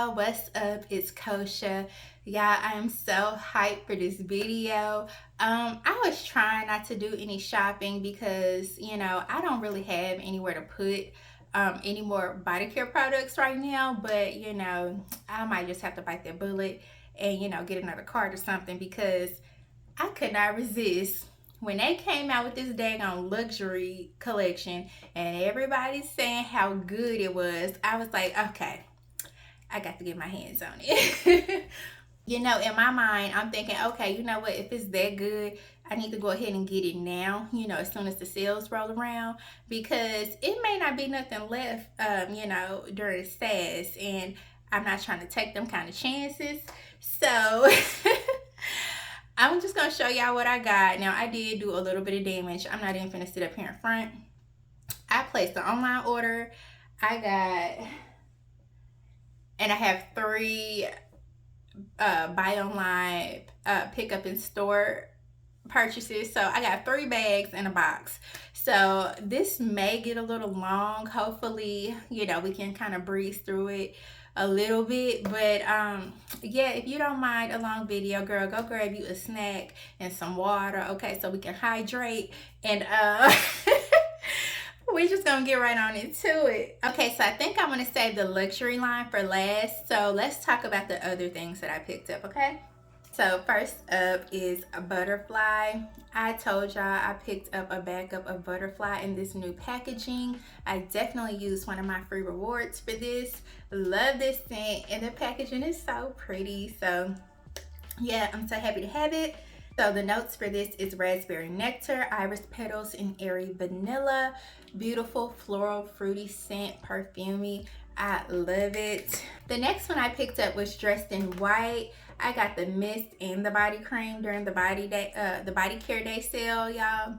y'all, what's up? It's Kosha. Yeah, I am so hyped for this video. I was trying not to do any shopping because I don't really have anywhere to put any more body care products right now, but I might just have to bite that bullet and get another cart or something because I could not resist when they came out with this daggone luxury collection and everybody's saying how good it was. I was like, okay, I got to get my hands on it. In my mind, I'm thinking, okay, you know what? If it's that good, I need to go ahead and get it now, as soon as the sales roll around, because it may not be nothing left, during sales, and I'm not trying to take them kind of chances. So I'm just going to show y'all what I got. Now, I did do a little bit of damage. I'm not even finna sit up here in front. I placed an online order. And I have 3 buy online, pick up in store purchases. So I got 3 bags in a box. So this may get a little long. Hopefully, we can kind of breeze through it a little bit. But yeah, if you don't mind a long video, girl, go grab you a snack and some water, okay, so we can hydrate. And we're just gonna get right on into it. Okay, so I think I'm gonna save the luxury line for last. So let's talk about the other things that I picked up, okay? So first up is a butterfly. I told y'all I picked up a backup of butterfly in this new packaging. I definitely used one of my free rewards for this. Love this scent, and the packaging is so pretty. So yeah, I'm so happy to have it. So the notes for this is raspberry nectar, iris petals, and airy vanilla. Beautiful floral fruity scent, perfumey. I love it. The next one I picked up was dressed in white. I got the mist and the body cream during the body care day sale, y'all.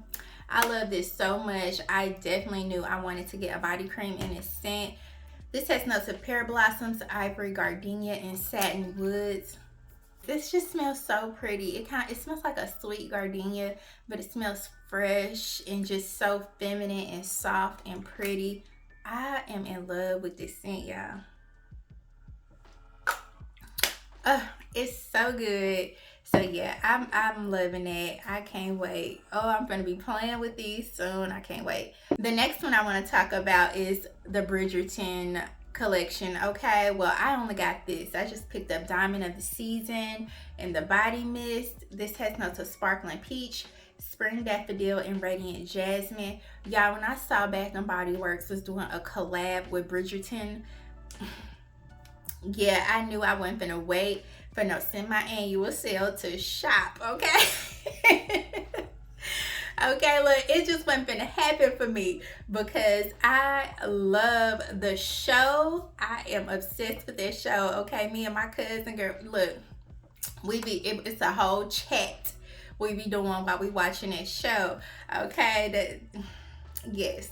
I love this so much. I definitely knew I wanted to get a body cream in this scent. This has notes of pear blossoms, ivory, gardenia, and satin woods. This just smells so pretty. It smells like a sweet gardenia, but it smells fresh and just so feminine and soft and pretty. I am in love with this scent, y'all. It's so good. So yeah, I'm loving it. I can't wait. Oh, I'm gonna be playing with these soon. I can't wait. The next one I want to talk about is the Bridgerton collection. Okay, well, I only got this. I just picked up Diamond of the Season and the body mist. This has notes of sparkling peach, spring daffodil, and radiant jasmine. Y'all, when I saw Bath and Body Works was doing a collab with Bridgerton, yeah, I knew I wasn't gonna wait for no semi-annual sale to shop, okay? Okay, look, it just wasn't gonna happen for me because I love the show. I am obsessed with this show, okay? Me and my cousin, girl, look, it's a whole chat we be doing while we watching that show, okay? Yes.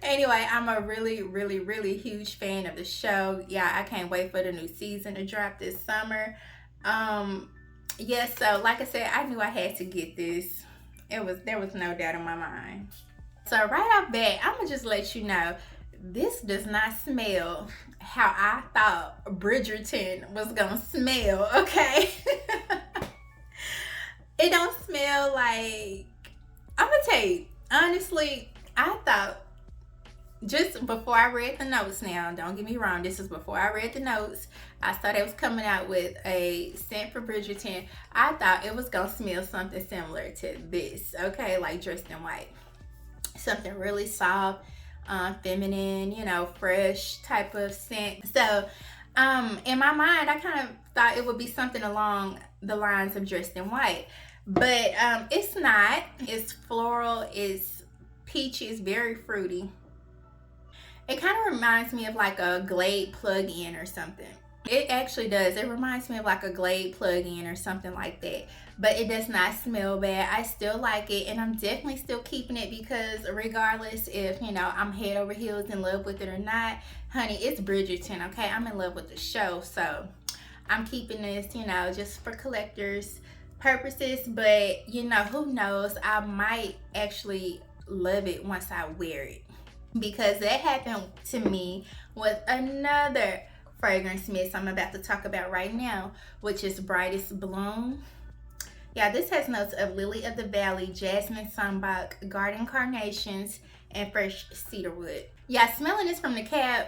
Anyway, I'm a really huge fan of the show. Yeah, I can't wait for the new season to drop this summer. Yes, so like I said, I knew I had to get this. There was no doubt in my mind. So right off bat, I'm gonna just let you know, this does not smell how I thought Bridgerton was gonna smell, okay? It don't smell like, I'm gonna tell you, honestly, I thought, just before I read the notes, now don't get me wrong, this is before I read the notes, I thought it was coming out with a scent for Bridgerton. I thought it was gonna smell something similar to this, okay, like dressed in white, something really soft, feminine, fresh type of scent. So in my mind, I kind of thought it would be something along the lines of dressed in white, but it's not. It's floral, it's peachy, it's very fruity. It kind of reminds me of like a Glade plug-in or something. It actually does. It reminds me of like a Glade plug-in or something like that. But it does not smell bad. I still like it, and I'm definitely still keeping it because regardless if, I'm head over heels in love with it or not, honey, it's Bridgerton, okay? I'm in love with the show, so I'm keeping this, just for collectors purposes. But, who knows? I might actually love it once I wear it. because that happened to me with another fragrance mist I'm about to talk about right now, which is Brightest Bloom. Yeah, this has notes of lily of the valley, jasmine sunbok, garden carnations, and fresh cedarwood. Yeah, smelling this from the cab,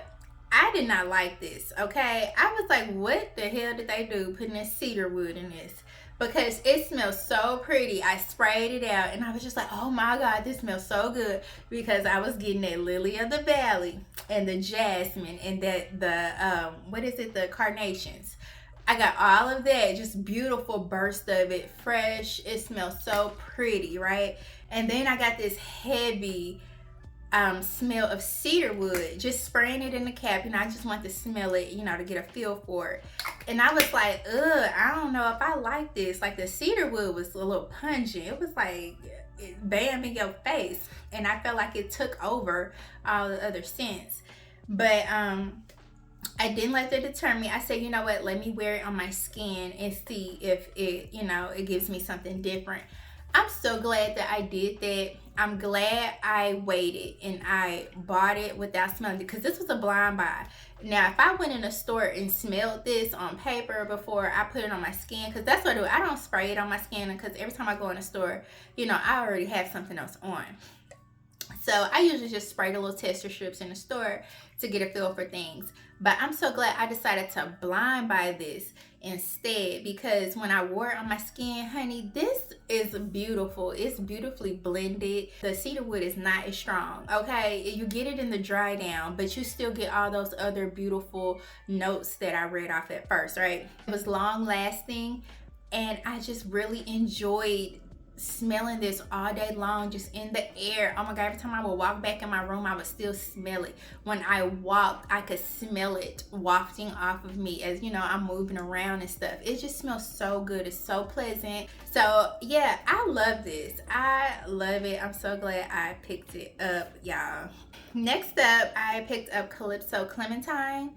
I did not like this, okay? I was like, what the hell did they do putting this cedarwood in this? Because it smells so pretty. I sprayed it out and I was just like, oh my God, this smells so good, because I was getting that lily of the valley and the jasmine and the what is it, the carnations. I got all of that, just beautiful burst of it, fresh. It smells so pretty, right? And then I got this heavy smell of cedarwood, just spraying it in the cap. I just want to smell it, to get a feel for it. And I was like, ugh, I don't know if I like this. Like, the cedarwood was a little pungent. It was like bam in your face, and I felt like it took over all the other scents. But I didn't let that deter me. I said, you know what, let me wear it on my skin and see if it, it gives me something different. I'm so glad that I did that. I'm glad I waited and I bought it without smelling it, because this was a blind buy. Now, if I went in a store and smelled this on paper before I put it on my skin, because that's what I do. I don't spray it on my skin, because every time I go in a store, I already have something else on. So I usually just spray the little tester strips in the store to get a feel for things. But I'm so glad I decided to blind buy this instead, because when I wore it on my skin, honey, this is beautiful. It's beautifully blended. The cedarwood is not as strong, okay? You get it in the dry down, but you still get all those other beautiful notes that I read off at first, right? It was long lasting, and I just really enjoyed smelling this all day long, just in the air. Oh my God, every time I would walk back in my room, I would still smell it. When I walked, I could smell it wafting off of me as I'm moving around and stuff. It just smells so good. It's so pleasant. So yeah, I love this. I love it. I'm so glad I picked it up, y'all. Next up, I picked up Calypso Clementine.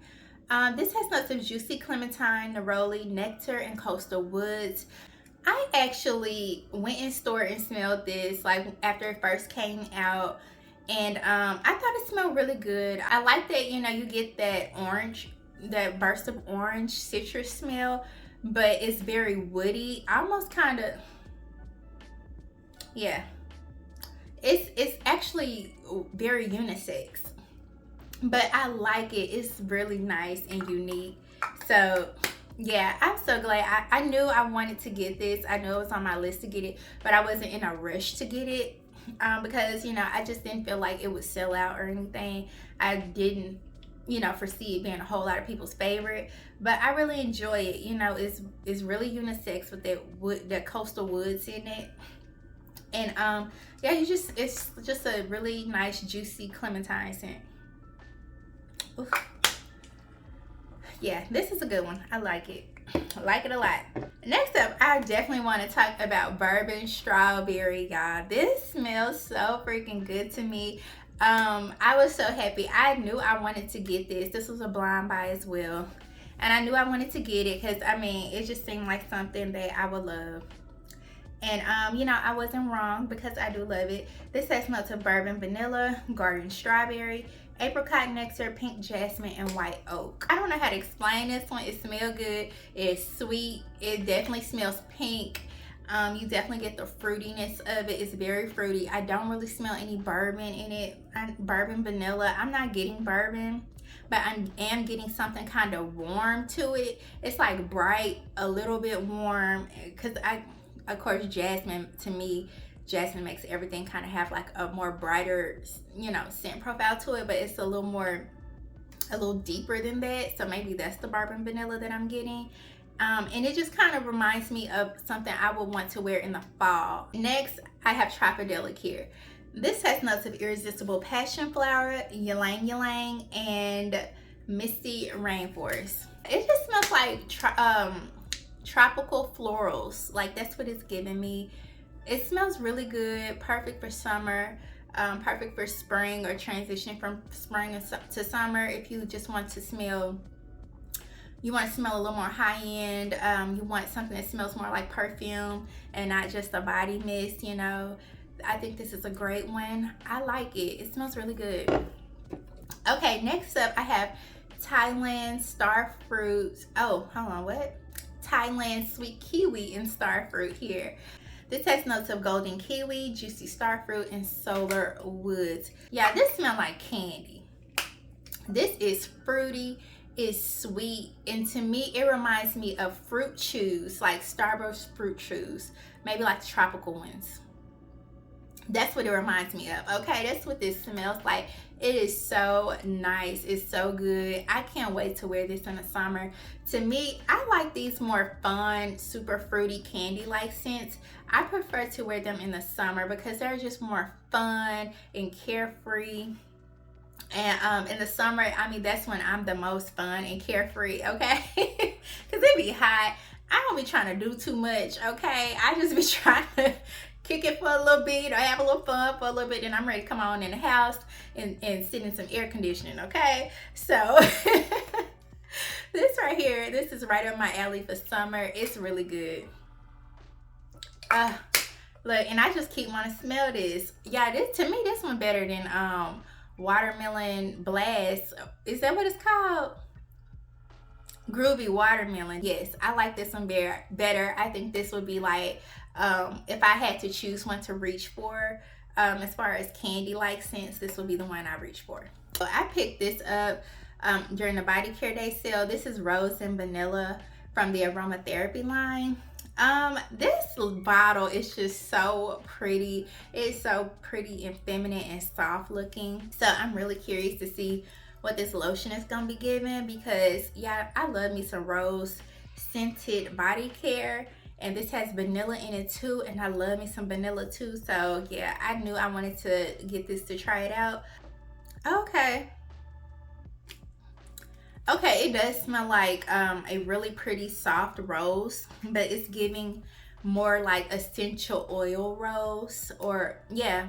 This has notes of juicy clementine, neroli, nectar, and coastal woods. I actually went in store and smelled this like after it first came out, and I thought it smelled really good. I like that you get that orange, that burst of orange citrus smell, but it's very woody, almost kind of, yeah. It's actually very unisex, but I like it. It's really nice and unique. So yeah, I'm so glad. I knew I wanted to get this. I knew it was on my list to get it, but I wasn't in a rush to get it because I just didn't feel like it would sell out or anything. I didn't foresee it being a whole lot of people's favorite, but I really enjoy it. It's really unisex with that coastal woods in it. And yeah, it's just a really nice juicy clementine scent. Oof. Yeah, this is a good one. I like it. I like it a lot. Next up, I definitely want to talk about bourbon strawberry, y'all. This smells so freaking good to me. I was so happy. I knew I wanted to get this. This was a blind buy as well, and I knew I wanted to get it because it just seemed like something that I would love. And I wasn't wrong, because I do love it. This has notes of bourbon vanilla, garden strawberry, apricot nectar, pink jasmine, and white oak. I don't know how to explain this one. It smells good. It's sweet. It definitely smells pink. You definitely get the fruitiness of it. It's very fruity. I don't really smell any bourbon in it. Bourbon vanilla. I'm not getting bourbon, but I am getting something kind of warm to it. It's like bright, a little bit warm, because of course, jasmine, to me, jasmine makes everything kind of have like a more brighter, scent profile to it, but it's a little deeper than that. So maybe that's the bourbon vanilla that I'm getting. And it just kind of reminds me of something I would want to wear in the fall. Next, I have Tropidelic here. This has notes of irresistible passion flower, ylang ylang, and misty rainforest. It just smells like tropical florals. Like, that's what it's giving me. It smells really good. Perfect for summer, perfect for spring or transition from spring to summer. If you just want to smell, a little more high-end, you want something that smells more like perfume and not just a body mist, I think this is a great one. I like it. It smells really good. Okay, next up I have Thailand Star Fruit. Oh, hold on, what? Thailand Sweet Kiwi and Star Fruit here. This has notes of golden kiwi, juicy star fruit, and solar woods. Yeah, this smells like candy. This is fruity, it's sweet, and to me, it reminds me of fruit chews, like Starburst fruit chews, maybe like the tropical ones. That's what it reminds me of. Okay, that's what this smells like. It is so nice. It's so good. I can't wait to wear this in the summer. To me, I like these more fun, super fruity candy-like scents. I prefer to wear them in the summer because they're just more fun and carefree. And in the summer, I mean, that's when I'm the most fun and carefree, okay? Because it be hot. I don't be trying to do too much, okay? I just be trying to kick it for a little bit or have a little fun for a little bit, and I'm ready to come on in the house and sit in some air conditioning, okay? So this right here, this is right up my alley for summer. It's really good. Look, and I just keep wanting to smell this. Yeah, this, to me, this one better than Watermelon Blast. Is that what it's called? Groovy Watermelon. Yes, I like this one better. I think this would be like, if I had to choose one to reach for, as far as candy-like scents, this would be the one I reach for. So I picked this up during the Body Care Day sale. This is Rose and Vanilla from the Aromatherapy line. This bottle is just so pretty. It's so pretty and feminine and soft looking. So I'm really curious to see what this lotion is gonna be giving, because yeah, I love me some rose scented body care, and this has vanilla in it too, and I love me some vanilla too. So yeah, I knew I wanted to get this to try it out. Okay, it does smell like a really pretty soft rose, but it's giving more like essential oil rose, or yeah,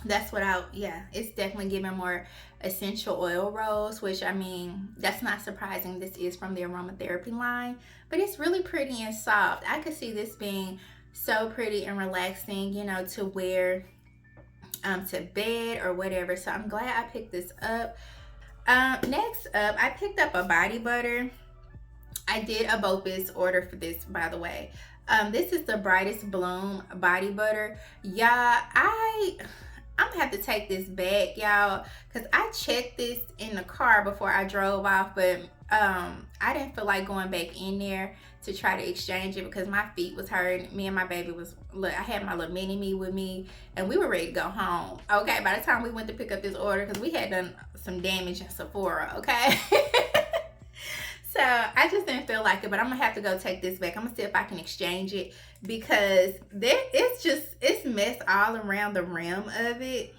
that's what it's definitely giving more essential oil rose, which, I mean, that's not surprising. This is from the Aromatherapy line, but it's really pretty and soft. I could see this being so pretty and relaxing, you know, to wear to bed or whatever. So I'm glad I picked this up. Next up, I picked up a body butter. I did a BOPIS order for this, by the way. This is the Brightest Bloom body butter. Yeah, I'm gonna have to take this back, y'all, because I checked this in the car before I drove off, but I didn't feel like going back in there to try to exchange it because my feet was hurting. Me and my baby was, look, I had my little mini-me with me, and we were ready to go home, okay? By the time we went to pick up this order, because we had done some damage in Sephora, okay? So I just didn't feel like it, but I'm gonna have to go take this back. I'm gonna see if I can exchange it, because it's messed all around the rim of it.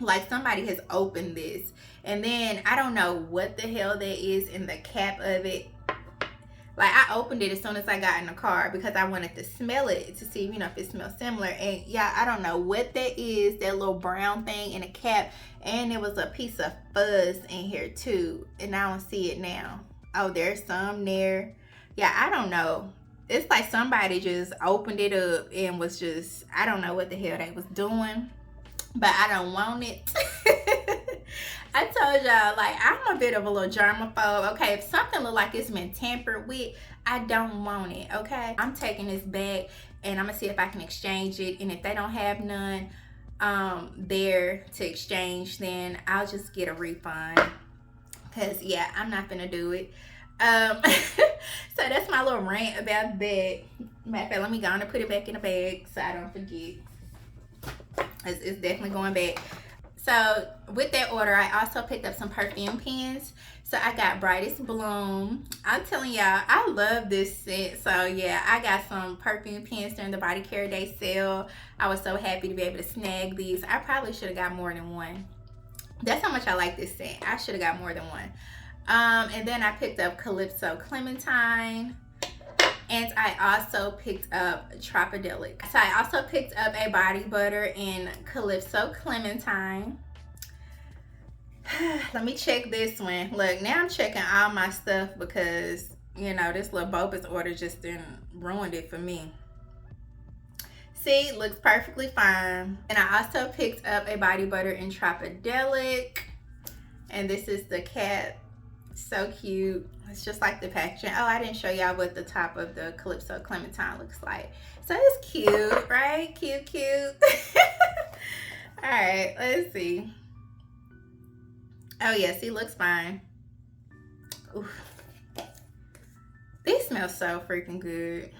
Like somebody has opened this, and then I don't know what the hell that is in the cap of it. Like, I opened it as soon as I got in the car because I wanted to smell it to see, you know, if it smells similar. And yeah, I don't know what that is, that little brown thing in the cap. And there was a piece of fuzz in here too, and I don't see it now. Oh, there's some there. Yeah, I don't know. It's like somebody just opened it up and was just, I don't know what the hell they was doing, but I don't want it. I told y'all, like, I'm a bit of a little germaphobe, okay? If something look like it's been tampered with, I don't want it, okay? I'm taking this back, and I'm gonna see if I can exchange it, and if they don't have none there to exchange, then I'll just get a refund, because yeah, I'm not gonna do it. So that's my little rant about that. Matter of fact, let me go on and put it back in the bag so I don't forget. It's definitely going back. So with that order, I also picked up some perfume pens. So I got Brightest Bloom. I'm telling y'all, I love this scent. So yeah, I got some perfume pens during the Body Care Day sale. I was so happy to be able to snag these. I probably should have got more than one. That's how much I like this scent. I should have got more than one. And then I picked up Calypso Clementine. And I also picked up Tropidelic. So I also picked up a body butter in Calypso Clementine. Let me check this one. Look, now I'm checking all my stuff because, you know, this little BOPIS order just ruined it for me. See, looks perfectly fine. And I also picked up a body butter in Tropidelic. And this is the cap. So cute. It's just like the packaging. Oh, I didn't show y'all what the top of the Calypso Clementine looks like. So it's cute, right? Cute, cute. All right, let's see. Oh yes, he looks fine. Oof. These smell so freaking good.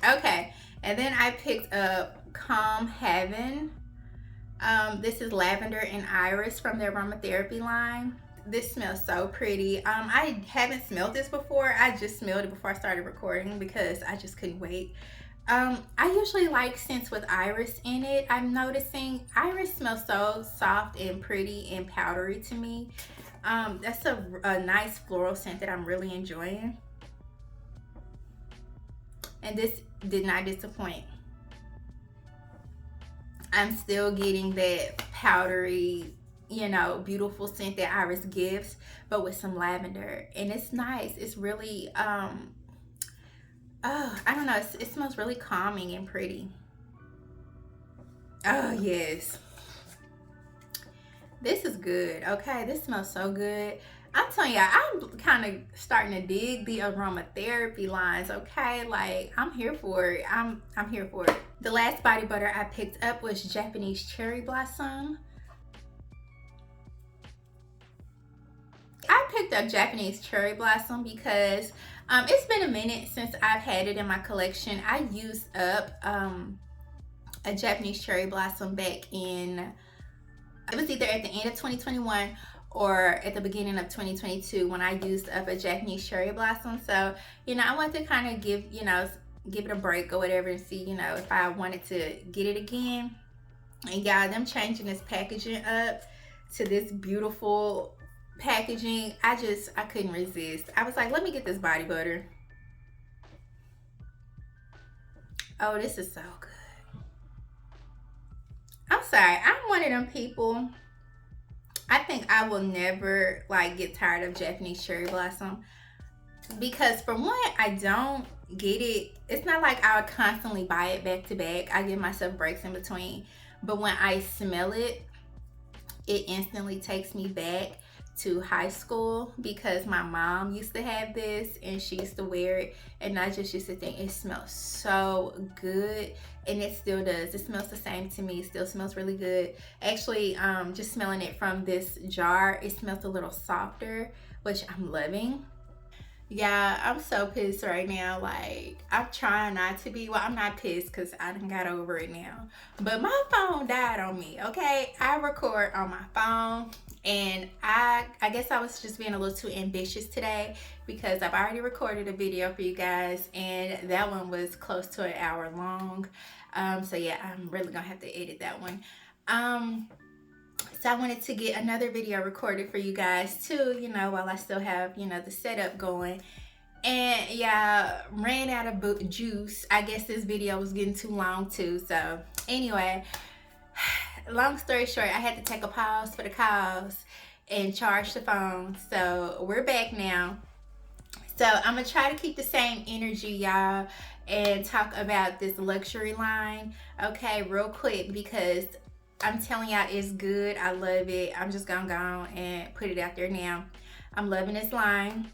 Okay, and then I picked up Calm Heaven. This is lavender and iris from the aromatherapy line. This smells so pretty. I haven't smelled this before. I just smelled it before I started recording because I just couldn't wait. I usually like scents with iris in it. I'm noticing iris smells so soft and pretty and powdery to me. That's a nice floral scent that I'm really enjoying. And this did not disappoint. I'm still getting that powdery, you know, beautiful scent that iris gives, but with some lavender. And it's nice. It's really, I don't know. It smells really calming and pretty. Oh, yes. This is good. Okay, this smells so good. I'm telling you, I'm kind of starting to dig the aromatherapy lines, okay? Like, I'm here for it. I'm here for it. The last body butter I picked up was Japanese Cherry Blossom. I picked up Japanese Cherry Blossom because it's been a minute since I've had it in my collection. I used up a Japanese Cherry Blossom back in, it was either at the end of 2021 or at the beginning of 2022 when I used up a Japanese Cherry Blossom. So, you know, I want to kind of give it a break or whatever and see, you know, if I wanted to get it again. And y'all, them changing this packaging up to this beautiful packaging, I couldn't resist. I was like, let me get this body butter. Oh, this is so good. I'm sorry, I'm one of them people, I think I will never like get tired of Japanese Cherry Blossom, because for one, I don't get it. It's not like I would constantly buy it back to back. I give myself breaks in between, but when I smell it, it instantly takes me back to high school because my mom used to have this and she used to wear it, and I just used to think it smells so good, and it still does. It smells the same to me. It still smells really good. Actually, just smelling it from this jar, it smells a little softer, which I'm loving. Yeah, I'm so pissed right now. Like, I'm trying not to be. Well, I'm not pissed because I done got over it now. But my phone died on me, okay? I record on my phone. And I guess I was just being a little too ambitious today because I've already recorded a video for you guys. And that one was close to an hour long. So yeah, I'm really going to have to edit that one. So I wanted to get another video recorded for you guys too, you know, while I still have, you know, the setup going. And yeah, ran out of juice. I guess this video was getting too long too. So anyway, long story short, I had to take a pause for the cause and charge the phone. So we're back now. So I'm gonna try to keep the same energy, y'all, and talk about this luxury line, okay, real quick, because I'm telling y'all it's good. I love it. I'm just gonna go and put it out there now. I'm loving this line.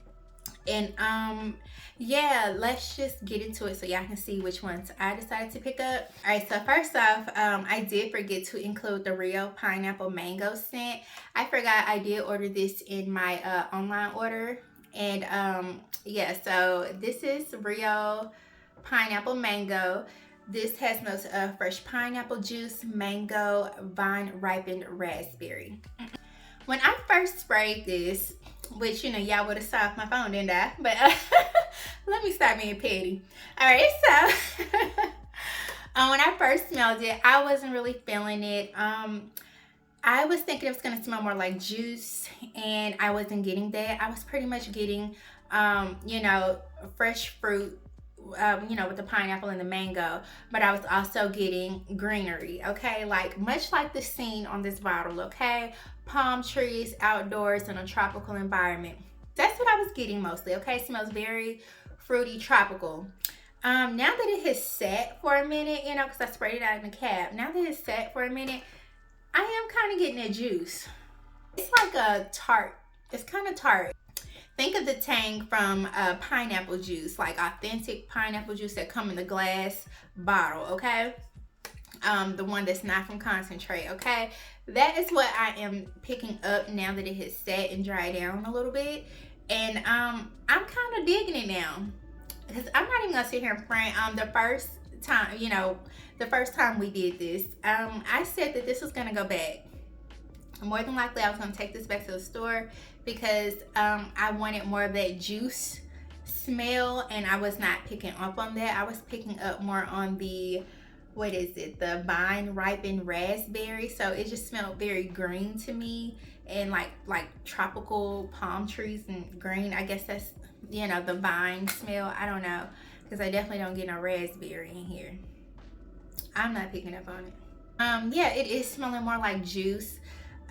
And yeah, let's just get into it so y'all can see which ones I decided to pick up. All right, so first off, I did forget to include the Rio Pineapple Mango scent. I forgot I did order this in my online order. And yeah, so this is Rio Pineapple Mango. This has notes of fresh pineapple juice, mango, vine ripened raspberry. When I first sprayed this, which, you know, y'all would have saw off my phone, didn't I? But let me stop being petty. All right, so when I first smelled it, I wasn't really feeling it. I was thinking it was going to smell more like juice, and I wasn't getting that. I was pretty much getting, you know, fresh fruit, you know, with the pineapple and the mango, but I was also getting greenery, okay, like much like the scene on this bottle, okay, palm trees, outdoors in a tropical environment. That's what I was getting mostly, okay. It smells very fruity, tropical. Now that it has sat for a minute, you know, because I sprayed it out in the cap. Now that it's sat for a minute, I am kind of getting a juice. It's like a tart. It's kind of tart. Think of the tang from pineapple juice, like authentic pineapple juice that come in the glass bottle, okay? The one that's not from concentrate, okay? That is what I am picking up now that it has sat and dried down a little bit. And I'm kind of digging it now. Because I'm not even gonna sit here and front. The first time, you know, the first time we did this, I said that this was gonna go back. More than likely, I was gonna take this back to the store because I wanted more of that juice smell, and I was not picking up on that. I was picking up more on the, what is it? The vine ripened raspberry. So it just smelled very green to me, and like tropical palm trees and green. I guess that's, you know, the vine smell. I don't know, because I definitely don't get no raspberry in here. I'm not picking up on it. Yeah, it is smelling more like juice.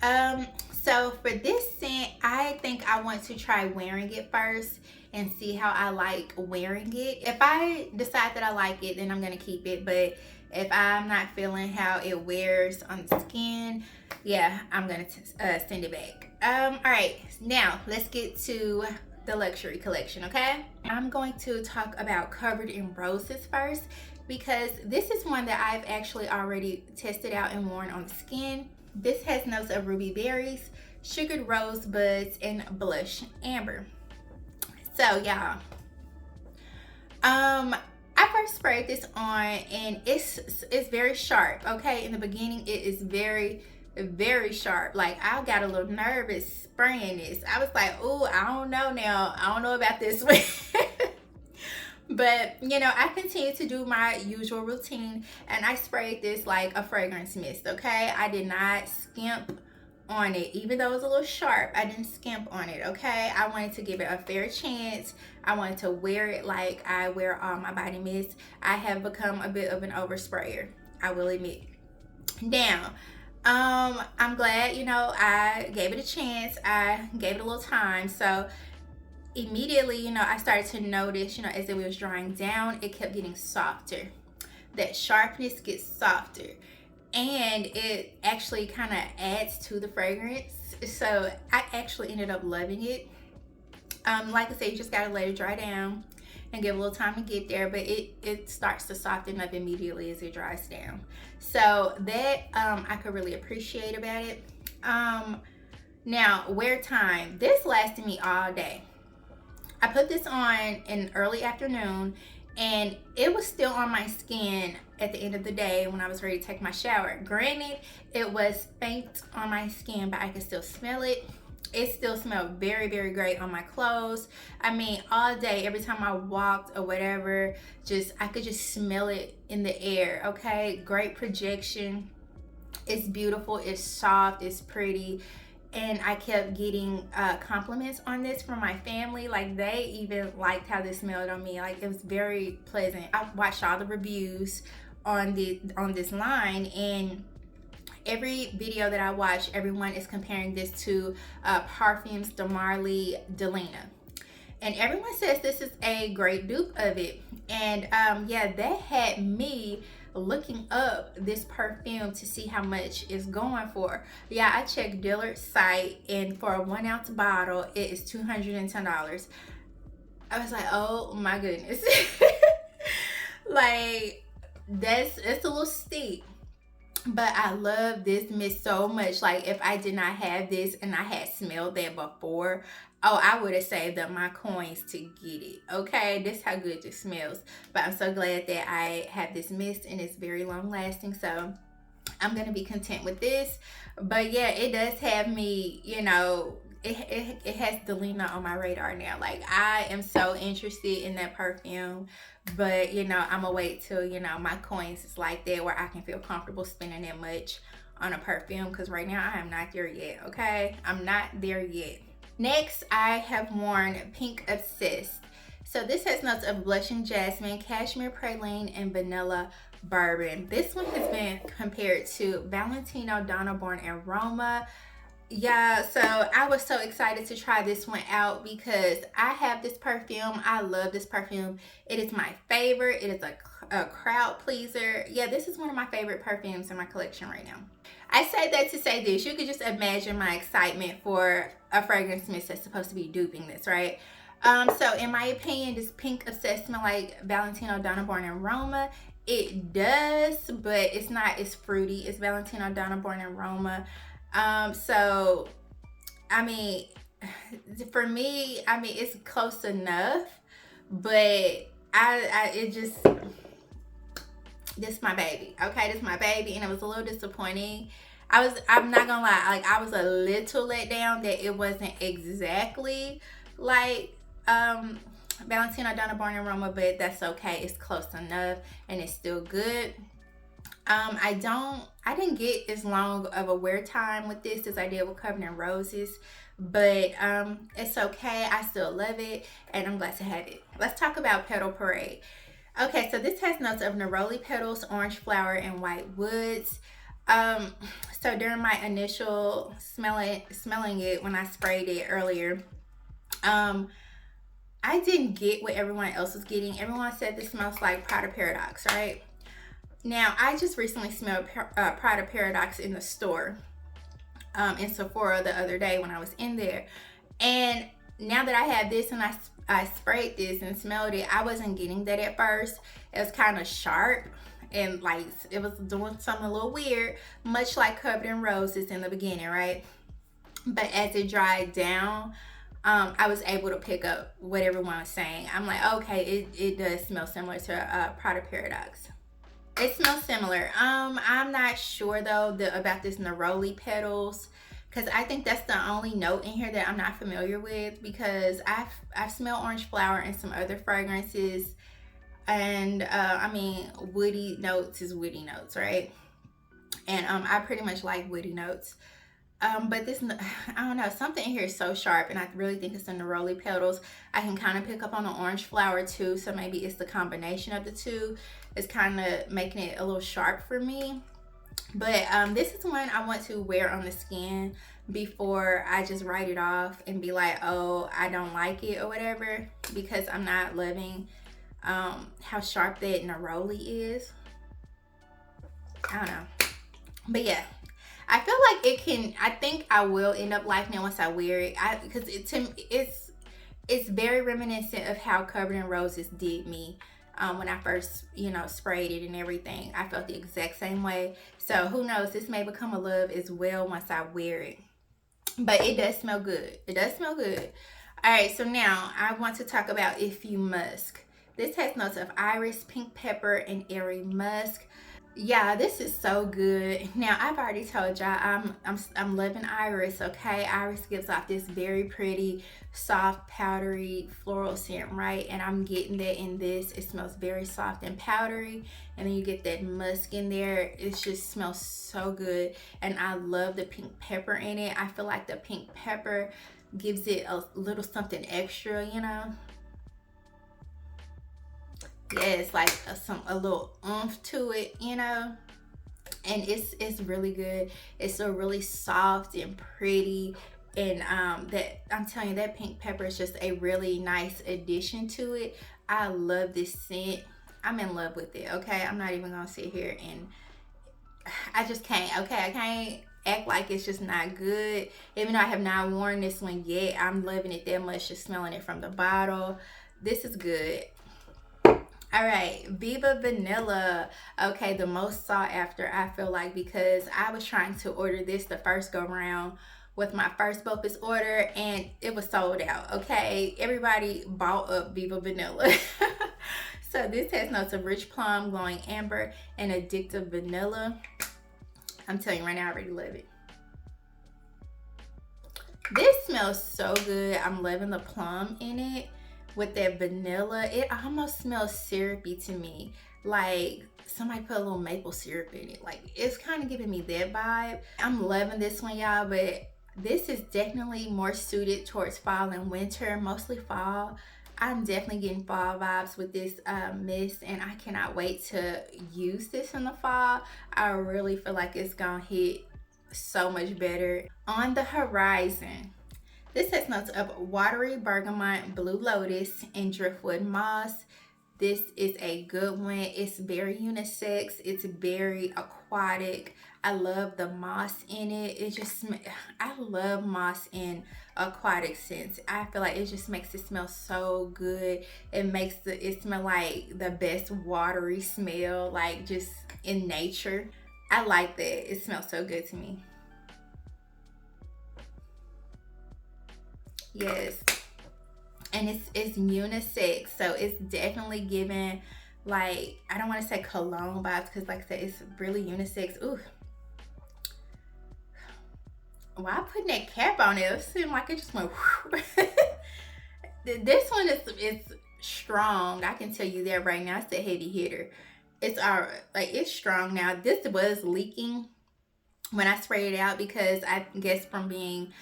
So for this scent, I think I want to try wearing it first and see how I like wearing it. If I decide that I like it, then I'm gonna keep it. But if I'm not feeling how it wears on the skin, yeah, I'm gonna send it back. All right, now let's get to the luxury collection, okay? I'm going to talk about Covered in Roses first, because this is one that I've actually already tested out and worn on the skin. This has notes of ruby berries, sugared rose buds, and blush amber. So y'all, I first sprayed this on, and it's very sharp, okay? In the beginning, it is very sharp. Like, I got a little nervous spraying this. I was like, oh, I don't know now. I don't know about this one. But, you know, I continued to do my usual routine, and I sprayed this like a fragrance mist, okay? I did not skimp on it. Even though it was a little sharp, I didn't skimp on it, okay? I wanted to give it a fair chance. I wanted to wear it like I wear all my body mists. I have become a bit of an oversprayer, I will admit. Now, I'm glad, you know, I gave it a chance. I gave it a little time. So immediately, you know, I started to notice, you know, as it was drying down, it kept getting softer. That sharpness gets softer, and it actually kind of adds to the fragrance. So I actually ended up loving it. Like I said, you just gotta let it dry down and give a little time to get there, but it starts to soften up immediately as it dries down. So that I could really appreciate about it. Now, wear time. This lasted me all day. I put this on in early afternoon, and it was still on my skin at the end of the day when I was ready to take my shower. Granted, it was faint on my skin, but I could still smell it. It still smelled very great on my clothes. I mean, all day, every time I walked or whatever, I could just smell it in the air, okay? Great projection. It's beautiful, it's soft, it's pretty. And I kept getting compliments on this from my family. Like, they even liked how this smelled on me. Like, it was very pleasant. I watched all the reviews on this line, and every video that I watch, everyone is comparing this to Parfums de Marly Delina. And everyone says this is a great dupe of it. And yeah, that had me looking up this perfume to see how much it's going for. Yeah, I checked Dillard's site, and for a 1 ounce bottle, it is $210. I was like, oh my goodness. Like, it's a little steep. But I love this mist so much. Like, if I did not have this and I had smelled that before, oh, I would have saved up my coins to get it. Okay, this is how good this smells. But I'm so glad that I have this mist, and it's very long lasting. So I'm gonna be content with this. But yeah, it does have me, you know, it has Delina on my radar now. Like, I am so interested in that perfume. But, you know, I'm gonna wait till, you know, my coins is like that, where I can feel comfortable spending that much on a perfume, because right now I am not there yet, okay? I'm not there yet. Next, I have worn Pink Obsessed. So this has notes of blushing jasmine, cashmere praline, and vanilla bourbon. This one has been compared to Valentino Donna Born Aroma. Yeah, so I was so excited to try this one out because I have this perfume. I love this perfume. It is my favorite. It is a crowd pleaser. Yeah, this is one of my favorite perfumes in my collection right now. I say that to say this. You could just imagine my excitement for a fragrance mist that's supposed to be duping this, right? So in my opinion, this pink obsessed smell like Valentino Donna Born aroma. It does, but it's not as fruity as Valentino Donna Born aroma. So I mean, for me, I mean it's close enough, but I it just this my baby. Okay, this my baby, and it was a little disappointing. I'm not gonna lie, like I was a little let down that it wasn't exactly like Valentino Donna Born aroma, but that's okay. It's close enough and it's still good. I didn't get as long of a wear time with this as I did with Covered in Roses, but it's okay. I still love it, and I'm glad to have it. Let's talk about Petal Parade. Okay, so this has notes of neroli petals, orange flower, and white woods. Um, so during my initial smelling it when I sprayed it earlier, um, I didn't get what everyone else was getting. Everyone said this smells like Prada Paradox, right? Now, I just recently smelled Prada Paradox in the store in Sephora the other day when I was in there. And now that I have this and I sprayed this and smelled it, I wasn't getting that at first. It was kind of sharp and like it was doing something a little weird, much like Covered in Roses in the beginning, right? But as it dried down, I was able to pick up what everyone was saying. I'm like, okay, it does smell similar to Prada Paradox. It smells similar. I'm not sure though about this neroli petals because I think that's the only note in here that I'm not familiar with because I've smelled orange flower and some other fragrances, and I mean woody notes is woody notes, right? And I pretty much like woody notes. But this, I don't know, something in here is so sharp, and I really think it's the neroli petals. I can kind of pick up on the orange flower too, so maybe it's the combination of the two. It's kind of making it a little sharp for me. But this is one I want to wear on the skin before I just write it off and be like, oh, I don't like it or whatever, because I'm not loving how sharp that neroli is. I don't know. But yeah, I feel like it can. I think I will end up liking it once I wear it. Because it's very reminiscent of how Covered in Roses did me when I first sprayed it and everything. I felt the exact same way. So who knows? This may become a love as well once I wear it. But it does smell good. It does smell good. All right. So now I want to talk about If You Musk. This has notes of iris, pink pepper, and airy musk. Yeah, this is so good. Now I've already told y'all I'm loving iris. Okay, iris gives off this very pretty, soft, powdery floral scent, right? And I'm getting that in this. It smells very soft and powdery, and then you get that musk in there. It just smells so good, and I love the pink pepper in it. I feel like the pink pepper gives it a little something extra, you know. Yeah, it's like a little oomph to it, you know. And it's really good. It's so really soft and pretty, and that I'm telling you, that pink pepper is just a really nice addition to it. I love this scent. I'm in love with it. Okay, I'm not even gonna sit here and I just can't. Okay, I can't act like it's just not good. Even though I have not worn this one yet, I'm loving it that much just smelling it from the bottle. This is good. All right, Viva Vanilla. Okay, the most sought after, I feel like, because I was trying to order this the first go round with my first BOPUS order, and it was sold out. Okay, everybody bought up Viva Vanilla. So this has notes of rich plum, glowing amber, and addictive vanilla. I'm telling you right now, I already love it. This smells so good. I'm loving the plum in it with that vanilla. It almost smells syrupy to me, like somebody put a little maple syrup in it. Like, it's kind of giving me that vibe. I'm loving this one, y'all, but this is definitely more suited towards fall and winter, mostly fall. I'm definitely getting fall vibes with this mist, and I cannot wait to use this in the fall. I really feel like it's gonna hit so much better. On the horizon, this has notes of watery bergamot, blue lotus, and driftwood moss. This is a good one. It's very unisex. It's very aquatic. I love the moss in it. I love moss in aquatic scents. I feel like it just makes it smell so good. It makes it smell like the best watery smell, like just in nature. I like that. It smells so good to me. Yes. And it's unisex, so it's definitely giving, like, I don't want to say cologne vibes because like I said, it's really unisex. Ooh, why putting that cap on it? It seemed like it just went this one is strong, I can tell you that right now. It's a heavy hitter. It's all like, it's strong. Now this was leaking when I sprayed it out because I guess from being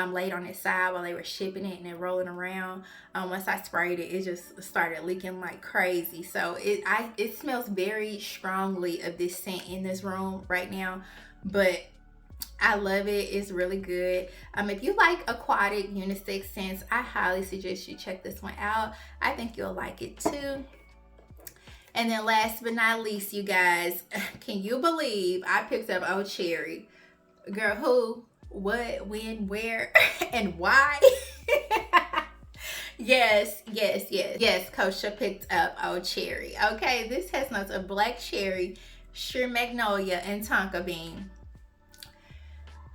laid on its side while they were shipping it and then rolling around, once I sprayed it, it just started leaking like crazy. So it smells very strongly of this scent in this room right now, but I love it. It's really good. If you like aquatic unisex scents, I highly suggest you check this one out. I think you'll like it too. And then last but not least, you guys, can you believe I picked up Old Cherry? Girl, who, what, when, where, and why? Yes, Kosha picked up Old Cherry. Okay, this has notes of black cherry, sheer magnolia, and tonka bean.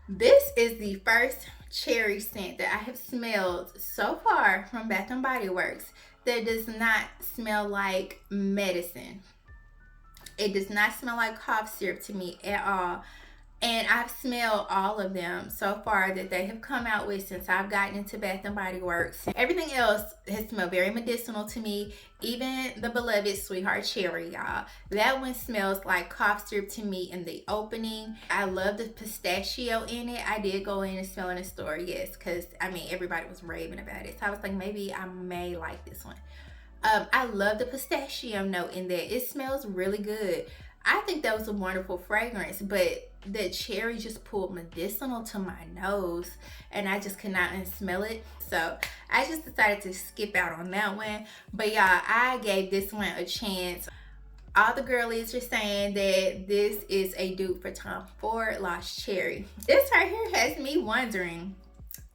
This is the first cherry scent that I have smelled so far from Bath & Body Works that does not smell like medicine. It does not smell like cough syrup to me at all. And I've smelled all of them so far that they have come out with since I've gotten into Bath & Body Works. Everything else has smelled very medicinal to me. Even the beloved Sweetheart Cherry, y'all. That one smells like cough syrup to me in the opening. I love the pistachio in it. I did go in and smell in the store, yes, because I mean, everybody was raving about it. So I was like, maybe I may like this one. I love the pistachio note in there. It smells really good. I think that was a wonderful fragrance, but the cherry just pulled medicinal to my nose and I just could not unsmell it. So I just decided to skip out on that one. But y'all, I gave this one a chance. All the girlies are saying that this is a dupe for Tom Ford Lost Cherry. This right here has me wondering,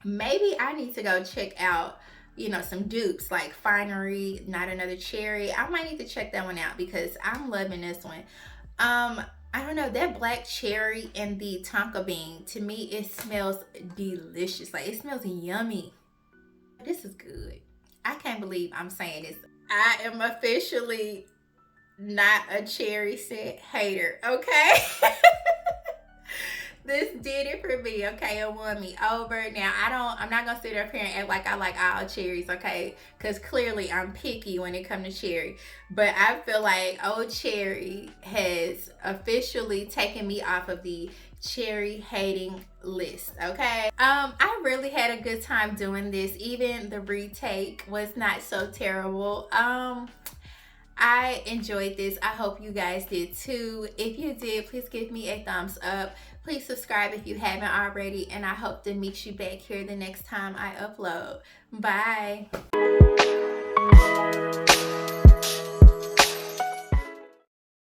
maybe I need to go check out, you know, some dupes like Finery, Not Another Cherry. I might need to check that one out because I'm loving this one. I don't know, that black cherry and the tonka bean, to me it smells delicious. Like, it smells yummy. This is good. I can't believe I'm saying this. I am officially not a cherry scent hater, okay? This did it for me, okay? It won me over. Now, I'm not gonna sit up here and act like I like all cherries, okay? Because clearly I'm picky when it comes to cherry. But I feel like Old Cherry has officially taken me off of the cherry hating list, okay? I really had a good time doing this. Even the retake was not so terrible. I enjoyed this. I hope you guys did too. If you did, please give me a thumbs up. Please subscribe if you haven't already, and I hope to meet you back here the next time I upload. Bye.